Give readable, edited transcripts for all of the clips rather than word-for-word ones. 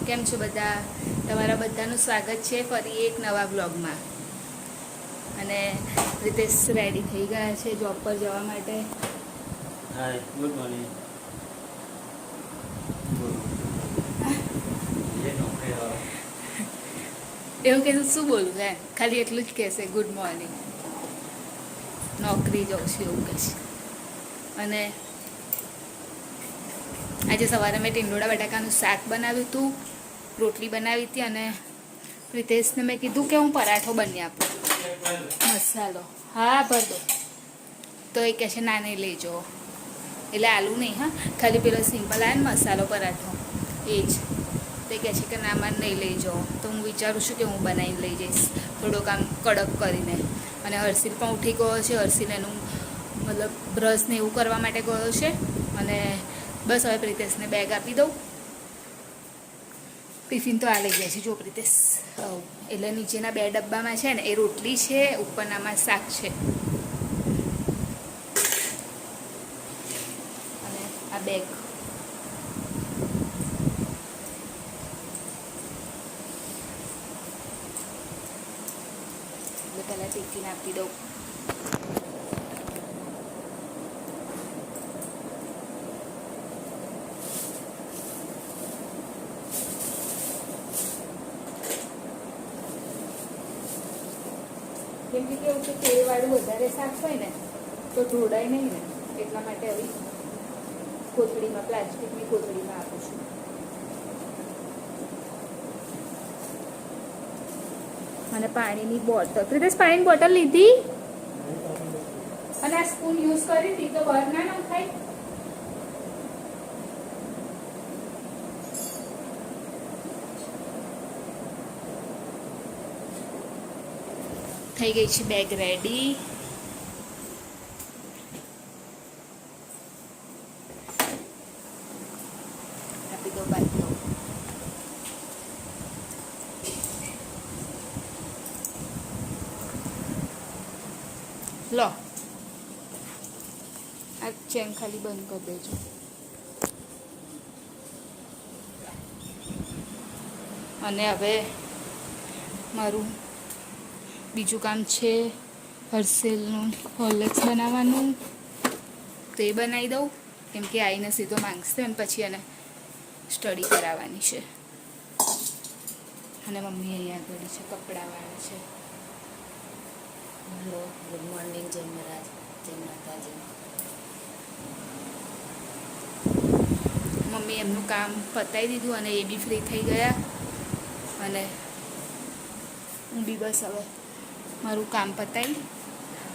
કેમ છો બધા? તમારા બધાનું સ્વાગત છે ફરી એક નવા બ્લોગમાં. અને રીતેશ રેડી થઈ ગયા છે જોબ પર જવા માટે. હાય, ગુડ મોર્નિંગ. એવું કીધું શું બોલું હે? ખાલી એટલું જ કહેશે ગુડ મોર્નિંગ. નોકરી જાઉં છું એવું કહેશે. અને આજે સવારે મેં ટીંડોળા બટાકાનું શાક બનાવ્યું હતું, રોટલી બનાવી હતી અને પ્રિતેશને મેં કીધું કે હું પરાઠો બની આપું. મસાલો હા ભર દો. તો એ કહે છે ના નહીં લઈ જાઓ. એટલે આલુ નહીં હા, ખાલી પેલો સિમ્પલ આવે ને મસાલો પરાઠો એ જ. તો એ કહે છે કે ના મારે નહીં લઈ જાઓ. તો હું વિચારું છું કે હું બનાવીને લઈ જઈશ થોડોક આમ કડક કરીને. અને હર્ષિલ પણ ઉઠી ગયો છે. હર્ષિલ એનું મતલબ બ્રશ ને એવું કરવા માટે ગયો છે. અને બસ હવે પ્રિતેશને બેગ આપી દઉં. ટિફિન તો આ લઈ જાય છે જો પ્રિતેશ. એટલે નીચેના 2 ડબ્બામાં છે ને એ રોટલી છે, ઉપરનામાં શાક છે. અને આ બેગ એટલે પહેલાં ટિફિન આપી દઉં. કેમ કે કેવું કે તેલવાળું વધારે શાક હોય ને તો ઢોળાય નહીં ને, એટલા માટે હવે કોથળીમાં, પ્લાસ્ટિકની કોથળીમાં આપું છું. અને પાણીની બોટલ, પ્રિતેશ પાણીની બોટલ લીધી અને આ સ્પૂન યુઝ કરી હતી તો બહાર ના નખાય. થઈ ગઈ છે બેગ રેડી. આપી દો બાજુ. લો આ ચેન ખાલી બંધ કરી દેજો. અને હવે મારું બીજું કામ છે હર્ષિલનું હોર્લિક્સ બનાવવાનું. તો એ બનાવી દઉં કેમ કે આવીને સીધો માંગશે અને પછી એને સ્ટડી કરાવવાની છે. અને મમ્મી અહીંયા આગળ છે, કપડાં વાળે છે. Hello, good morning. જય મહારાજ, જય માતાજી. મમ્મી એમનું કામ પતાવી દીધું અને એ બી ફ્રી થઈ ગયા. અને હું બી બસ હવે મારું કામ પતાવી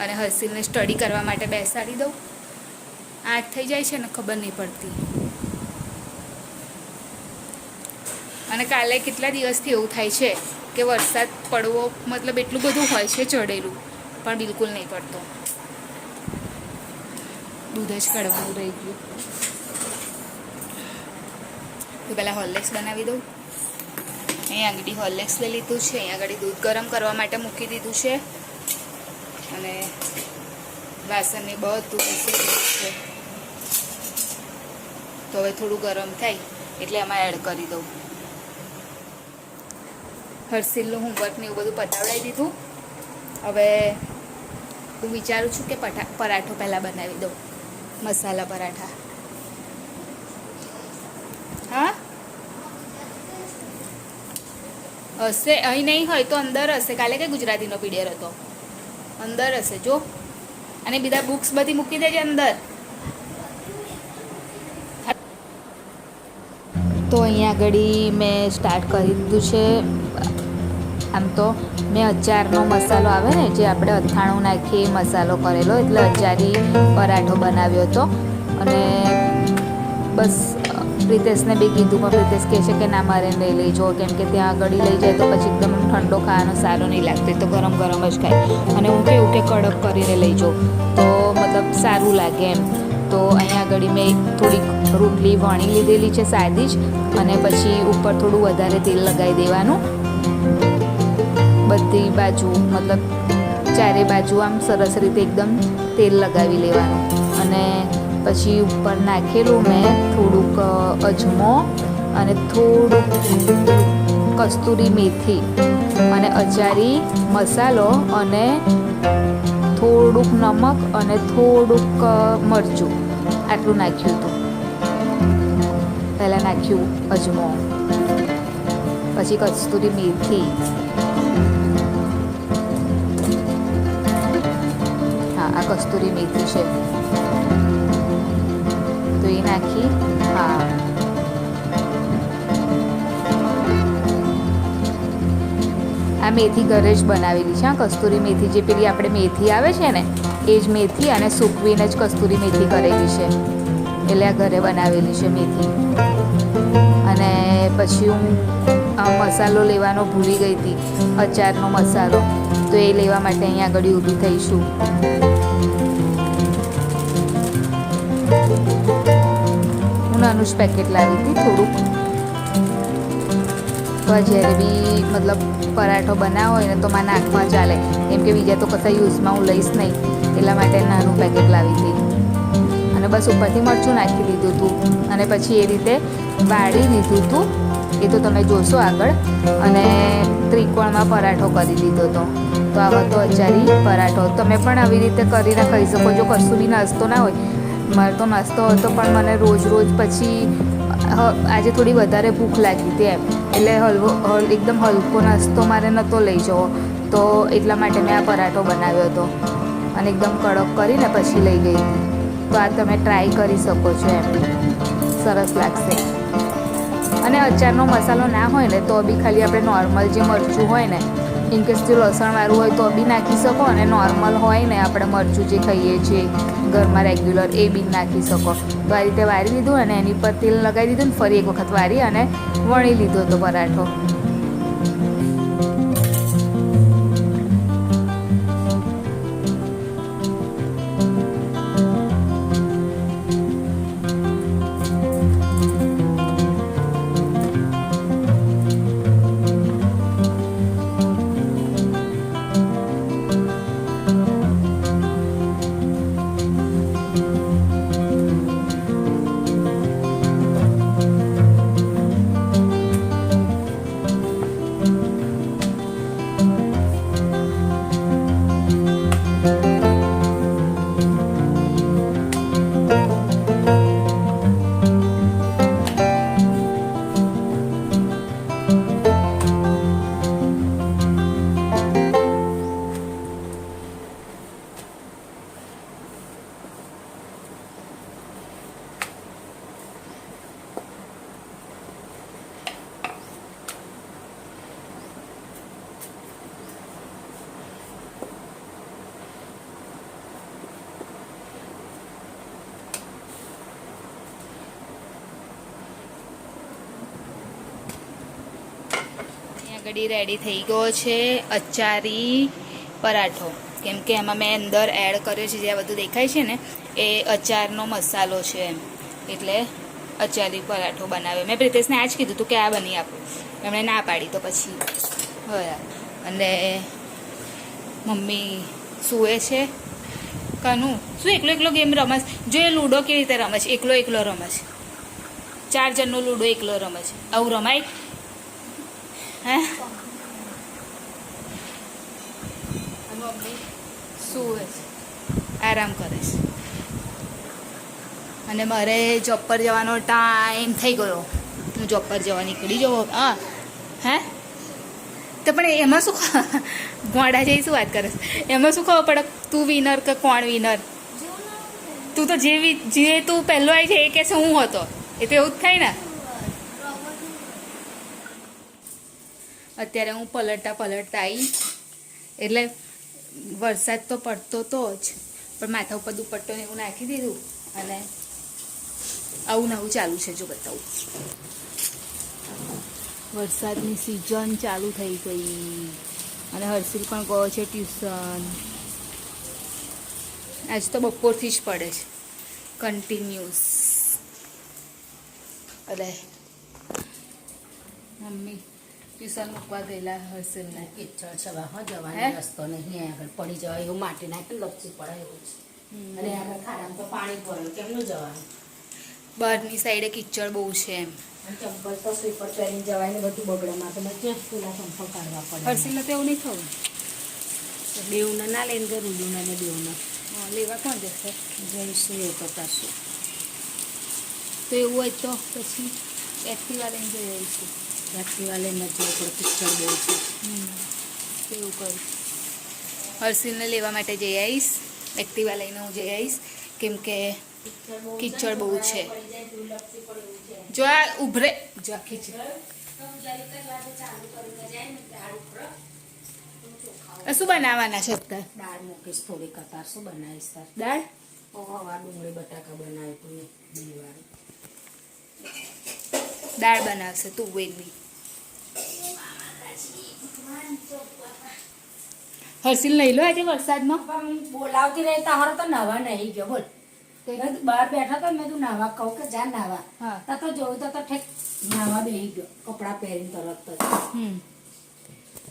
અને હર્ષિલને સ્ટડી કરવા માટે બેસાડી દઉં. 8 થઈ જાય છે ને ખબર નહીં પડતી. અને કાલે કેટલા દિવસથી એવું થાય છે કે વરસાદ પડવો મતલબ એટલું બધું હોય છે ચડેલું, પણ બિલકુલ નહીં પડતો. દૂધ જ કડવું રહી ગયું. તો પહેલાં હોર્લિક્સ બનાવી દઉં. અહીંયા આગળ હોર્લિક્સ લઈ લીધું છે. અહીંયા આગળ દૂધ ગરમ કરવા માટે મૂકી દીધું છે. અને વાસણને બધું પીસી દીધું છે. તો હવે થોડું ગરમ થાય એટલે એમાં એડ કરી દઉં. હર્ષિલનું હોમવર્ક ને એવું બધું પતાવડાવી દીધું. હવે હું વિચારું છું કે પરાઠો પહેલાં બનાવી દઉં, મસાલા પરાઠા. હા હશે, અહીં નહીં હોય તો અંદર હશે. કાલે કે ગુજરાતીનો પીડિયર હતો, અંદર હશે જો. અને બીજા બુક્સ બધી મૂકી દેજે અંદર. તો અહીંયા આગળ મેં સ્ટાર્ટ કરી દીધું છે. આમ તો મેં અચારનો મસાલો આવે ને જે આપણે અથાણું નાખીએ મસાલો કરેલો, એટલે અચારી પરાઠો બનાવ્યો હતો. અને બસ પ્રિતેશને બી કીધું, પણ પ્રિતેશ કહે છે કે ના મારે નહીં લઈ જાઓ કેમ કે ત્યાં આગળ લઈ જાય તો પછી એકદમ ઠંડો ખાવાનો સારો નહીં લાગતો, તો ગરમ ગરમ જ ખાય. અને હું કેવું કે કડક કરીને લઈ જાઉં તો મતલબ સારું લાગે એમ. તો અહીંયા આગળ મેં થોડીક રોટલી વણી લીધેલી છે સાદી જ, અને પછી ઉપર થોડું વધારે તેલ લગાવી દેવાનું બધી બાજુ, મતલબ ચારે બાજુ આમ સરસ રીતે એકદમ તેલ લગાવી લેવાનું. અને પછી ઉપર નાખેલું મેં થોડુંક અજમો અને થોડુંક કસ્તુરી મેથી અને અચારી મસાલો અને થોડુંક નમક અને થોડુંક મરચું આટલું નાખ્યું હતું. પહેલાં નાખ્યું અજમો, પછી કસ્તુરી મેથી, હા આ કસ્તુરી મેથી છે તો એ નાખી. હા આ મેથી ઘરે જ બનાવેલી છે. કસ્તુરી મેથી જે પેલી આપણે મેથી આવે છે ને એ જ મેથી અને સૂકવીને જ કસ્તુરી મેથી કરેલી છે. એટલે આ ઘરે બનાવેલી છે મેથી. અને પછી હું મસાલો લેવાનો ભૂલી ગઈ હતી, અચારનો મસાલો, તો એ લેવા માટે અહીંયા આગળ ઊભી થઈ છું. હું નાનું જ પેકેટ લાવી હતી થોડુંક. તો જ્યારે બી મતલબ પરાઠો બનાવો હોય ને તો મારા નાકમાં ચાલે, કેમ કે બીજા તો કશા યુઝમાં હું લઈશ નહીં, એટલા માટે નાનું પેકેટ લાવી હતી. અને બસ ઉપરથી મરચું નાખી દીધું હતું અને પછી એ રીતે વાળી લીધું હતું. એ તો તમે જોશો આગળ. અને ત્રિકોણમાં પરાઠો કરી દીધો હતો. તો આવો તો અચારી પરાઠો તમે પણ આવી રીતે કરીને ખાઈ શકો. જો કશું બી નાસ્તો ના હોય, મારે તો નાસ્તો હતો પણ મને રોજ પછી આજે થોડી વધારે ભૂખ લાગી હતી એમ, એટલે એકદમ હલકો નાસ્તો મારે નહોતો લઈ જવો, તો એટલા માટે મેં આ પરાઠો બનાવ્યો હતો અને એકદમ કડક કરીને પછી લઈ ગઈ હતી. તો આ તમે ટ્રાય કરી શકો છો એમ, સરસ લાગશે. અને અચારનો મસાલો ના હોય ને તો બી ખાલી આપણે નોર્મલ જે મરચું હોય ને, ઇનકેસ જો લસણવાળું હોય તો બી નાખી શકો, અને નોર્મલ હોય ને આપણે મરચું જે ખાઈએ છીએ ઘરમાં રેગ્યુલર એ બી નાખી શકો. તો આ રીતે વારી લીધું અને એની પર તેલ લગાવી દીધું ને ફરી એક વખત વારી અને વણી લીધો હતો પરાઠો. આગળ રેડી થઈ ગયો છે અચારી પરાઠો. કેમ કે એમાં મેં અંદર એડ કર્યો છે, જે આ બધું દેખાય છે ને એ અચારનો મસાલો છે એમ, એટલે અચારી પરાઠો બનાવ્યો. મેં પ્રિતેશને આ જ કીધું હતું કે આ બની આપો, એમણે ના પાડી તો પછી બરાબર. અને મમ્મી સૂએ છે. કનું શું એકલો ગેમ રમસ? જો એ લૂડો કેવી રીતે રમે છે, એકલો રમે છે. 4 જણનો લૂડો એકલો રમે છે. આવું રમાય? હે મમ્મી સૂએ છે, આરામ કરે છે. અને મારે જોબ પર જવાનો ટાઈમ થઈ ગયો. હું જોબ પર જવા નીકળી જાઉં. હા હે તો પણ એમાં શું ગોડા જેવી શું વાત કરે છે? એમાં શું ખબર પડે તું વિનર કે કોણ વિનર? તું તો જે તું પહેલો આવી છે એ કહેશે હું હતો, એ તો એવું જ થાય ને. અત્યારે હું પલટતા આવી, એટલે વરસાદ તો પડતો તો જ, પણ માથા ઉપર દુપટ્ટો ને એવું નાખી દીધું અને આવું નવું ચાલુ છે. જો બતાવું, વરસાદની સિઝન ચાલુ થઈ ગઈ અને હર્ષિલ પણ ગયો છે ટ્યુશન. આજ તો બપોરથી જ પડે છે કન્ટિન્યુઅસ. અરે મમ્મી ટ્યુશન મૂકવા ગયેલા હર્ષિલને. કિચડ છે બહાર જવાનો રસ્તો નહીં, આગળ પડી જવાય એવું માટી નાખી લપસી પડે એવું છે. અને આગળ ખાડામાં તો પાણી ભરેલું, કેમનું જવાનું? બહારની સાઈડે કિચડ બહુ છે એમ. અને ચંપલ તો સ્લીપર પહેરીને જવાય ને બધું બગડામાં તો મેં ક્યાં પેલા ચંપલ કાઢવા પડે હર્ષિલને તો એવું નહીં થયું બેઉને ના લઈને ગઈ રૂદુને ને બેઉને લેવા કોણ જશે જઈશું એ તો પાછું તો એવું હોય તો પછી એક્ટિવા લઈને જઈ આવીશું એક્ટિવા લઈને જવું પડે પિક્ચર બહુ છે તો એવું કરું હર્ષિલને લેવા માટે જઈ આવીશ એક્ટિવા લઈને હું જઈ આવીશ કેમ કે કિચડ બહુ છે જો આ ઉભરે જો આ ખીચડ શું બનાવવાના છે અત્યારે દાળ મૂકીશ થોડી કતાર શું બનાવીશ તાર દાળ હવા ડુંગળી બટાકા બનાવી તું બે દાળ બનાવશે તુવેરની હર્ષિલ લઈ લો આજે વરસાદમાં પણ બોલાવતી રહી તારો તો નવા નહીં ગયો બોલ મેં તું બહાર બેઠા તો મેં તું નાવા કહું કે જા નાવા હા. તા તો જોયું તો ઠેક નાવા બેસી ગયો કપડાં પહેરીને તરત જ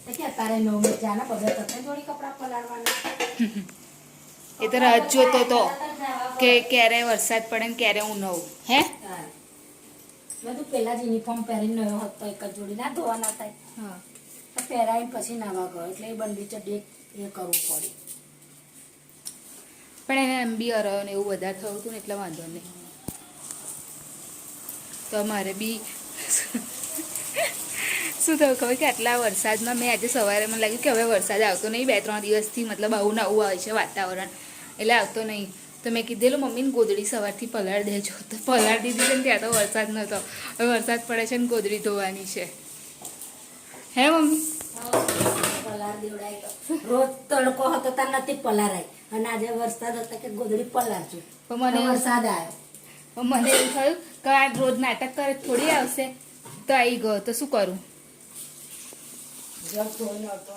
તો કે તારે 9 મિનિટ જાના બગર તને થોડી કપડાં પલાળવાના એ તો રાહ જ જોતો તો કે ક્યારે વરસાદ પડે ને ક્યારે હું નવું હે મેં તું પેલા જ યુનિફોર્મ પહેરીને નયો હતો એક જ જોડી ના ધોવાના થાય હા તો પહેરાવીને પછી નાવા ગયો એટલે એ બંડી ચડી એ કરવું પડે પણ એને એમ બી અરાયો ને એવું વધારે થયું હતું ને એટલે વાંધો નહીં તો મારે બી શું થયું ખબર કે આટલા વરસાદમાં મેં આજે સવારે મને લાગ્યું કે હવે વરસાદ આવતો નહીં 2-3 દિવસથી મતલબ આવું ને આવું આવે છે વાતાવરણ એટલે આવતો નહીં તો મેં કીધેલું મમ્મીને ગોદડી સવારથી પલાળ દેજો તો પલાળ દીધી છે ને ત્યાં તો વરસાદ નહોતો હવે વરસાદ પડે છે ને ગોદડી ધોવાની છે હે મમ્મી પલાર દેવડાય રોજ તડકો હતો તાર નથી પલારાય અને આજે વરસાદ હતો કે ગોદડી પલારજો પણ મને વરસાદ આવ્યો પણ મને એવું થયું કે આ રોજ નાટક કરે થોડી આવશે તો આવી ગયો તો શું કરું જગ ધોઈને અડતો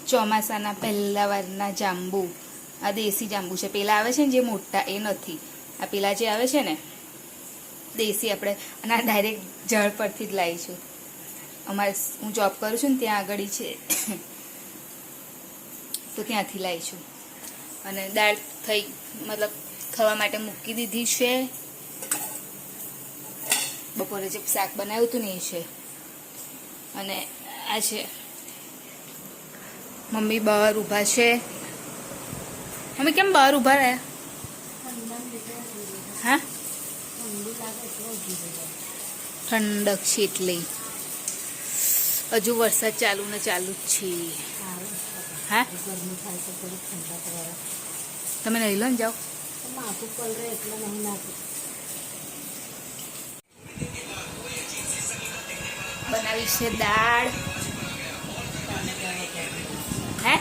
ચોમાસાના પહેલા વારના જાંબુ આ દેશી જાંબુ છે પેલા આવે છે ને જે મોટા એ નથી આ પેલા જે આવે છે ને દેશી આપણે અને આ ડાયરેક્ટ ઝાડ પરથી જ લાવીશું અમારે હું જોબ કરું છું ને ત્યાં આગળ છે તો ત્યાંથી લાવીશું અને દાળ થઈ મતલબ ખાવા માટે મૂકી દીધી છે બપોરે જે શાક બનાવ્યું હતું ને એ છે અને આ છે મમ્મી બહાર ઊભા છે મમ્મી કેમ બહાર ઊભા રહ્યા હા ઠંડક છે એટલે હજુ વરસાદ ચાલુ ને ચાલુ જ છે હા ગરમી થાય તો થોડી ઠંડક રહે તમે નહીં લો ને જાઓ માથું પલરે એટલે નહીં નાખું બનાવી છે દાળ હે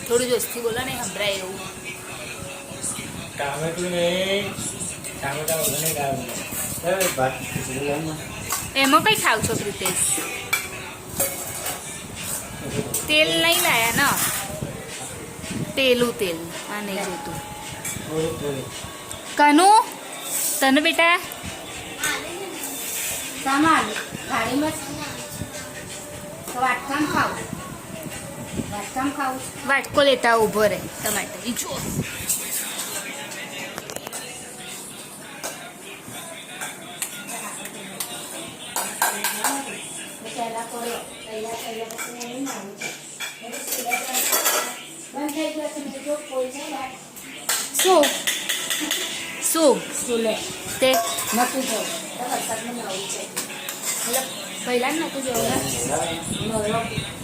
થોડું જોશથી બોલો ને સંભળાય એવું ટામેટું ને ટામેટા વગરને દાળ બનાવી. ભાત ખીચડી લાવમાં. એમાં કઈ ખાવ છો પ્રિતેશ તેલ નહીં લાયા ને પેલું તેલ આ નહીં જોતું થોડી કનુ તને બેટા સામાન થાળીમાં તો વાટકામ ખાવું વાટકામ ખાવું વાટકો લેતા ઊભો રહે ટમાટર ઈ જો પહેલા કર્યો તૈયાર કર્યા પછી નહીં આવું છે બંધ થઈ ગયો છે મેં જો કોઈ છે ને શું શું સ્કૂલે તે નતું જવું તો વરસાદમાં નવું છે મતલબ પહેલા જ નતું જવું ને નવો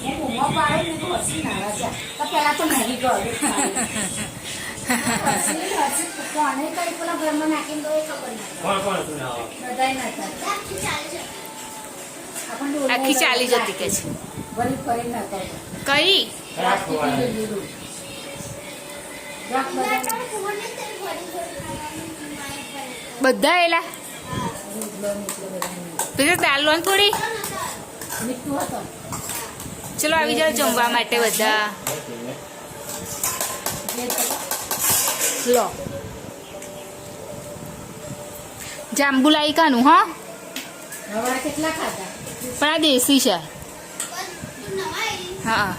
હું બૂમો પાડે ને તો હસી નાવા છે તો પહેલા તો નહીં ગયો કોને કઈ પેલા ઘરમાં નાખીને તો એ ખબર ના કોણ કોણ હતું ના આવે? બધાય નતા આખી ચાલી જતી કે છે વળી ફરી ના કરતો કઈ રાખવાનું. બધા એલા પેલા દાલ લો ને થોડી મીઠું હતો ચલો આવી જાઓ જમવા માટે બધા લો જાંબુ લાવી કાનું હા હવારે કેટલા ખાધા પણ આ દેશી છે હા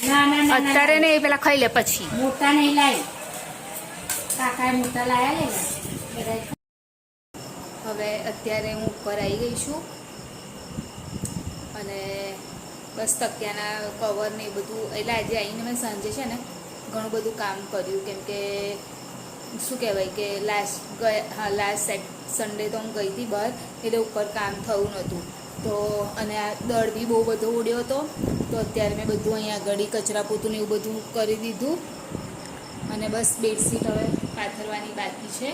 ના ના ના અત્યારે ને પેલા ખાઈ લે પછી મોટા નહીં લાવી કાકાએ મોટા લાયા લે ને બધા હવે અત્યારે હું ઉપર આવી ગઈ છું અને બસ તકિયાના કવર ને એ બધું, એટલે આજે આવીને મેં સાંજે છે ને ઘણું બધું કામ કર્યું, કેમ કે શું કહેવાય કે લાસ્ટ સન્ડે તો હું ગઈ હતી બહાર, એટલે ઉપર કામ થયું નહોતું. તો અને આ દળ બી બહુ બધો ઉડ્યો હતો, તો અત્યારે મેં બધું અહીંયા આગળ કચરા પોતું ને એવું બધું કરી દીધું. અને બસ બેડશીટ હવે પાથરવાની બાકી છે,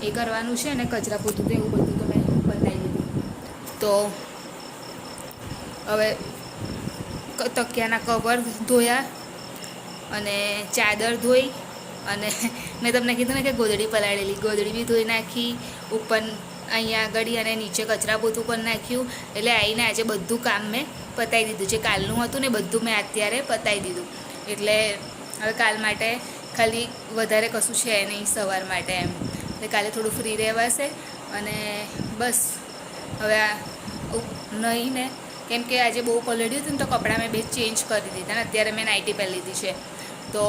એ કરવાનું છે. અને કચરા પોતું તો એવું બધું તો મેં બતાવી દીધું. તો હવે તકિયાના કવર ધોયા અને ચાદર ધોઈ, અને મેં તમને કીધું ને કે ગોદડી પલાળેલી, ગોદડી બી ધોઈ નાખી, ઉપર અહીંયા આગળ અને નીચે કચરા પોતું કરી નાખ્યું. એટલે આવીને આજે બધું કામ મેં પતાવી દીધું, જે કાલનું હતું ને બધું મેં અત્યારે પતાવી દીધું. એટલે હવે કાલ માટે ખાલી વધારે કશું છે નહીં સવાર માટે એમ, એટલે કાલે થોડું ફ્રી રહેવાશે. અને બસ હવે આ નહીંને, કેમ કે આજે બહુ પલળ્યું હતું ને તો કપડાં મેં બે ચેન્જ કરી દીધા ને અત્યારે મેં નાઇટી પહેરી લીધી છે. તો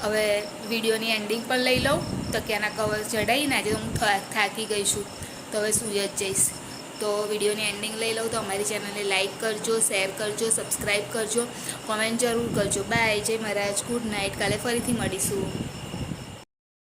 હવે વિડીયોની એન્ડિંગ પર લઈ લઉં. તકિયાના કવર ચડાવીને આજે તો હું થાકી ગઈ છું, તો હવે સૂઈ જ જઈશ. તો વિડીયોની એન્ડિંગ લઈ લઉં. તો અમારી ચેનલને લાઇક કરજો, શેર કરજો, સબસ્ક્રાઈબ કરજો, કોમેન્ટ જરૂર કરજો. બાય, જય મહારાજ, ગુડ નાઇટ. કાલે ફરીથી મળીશું.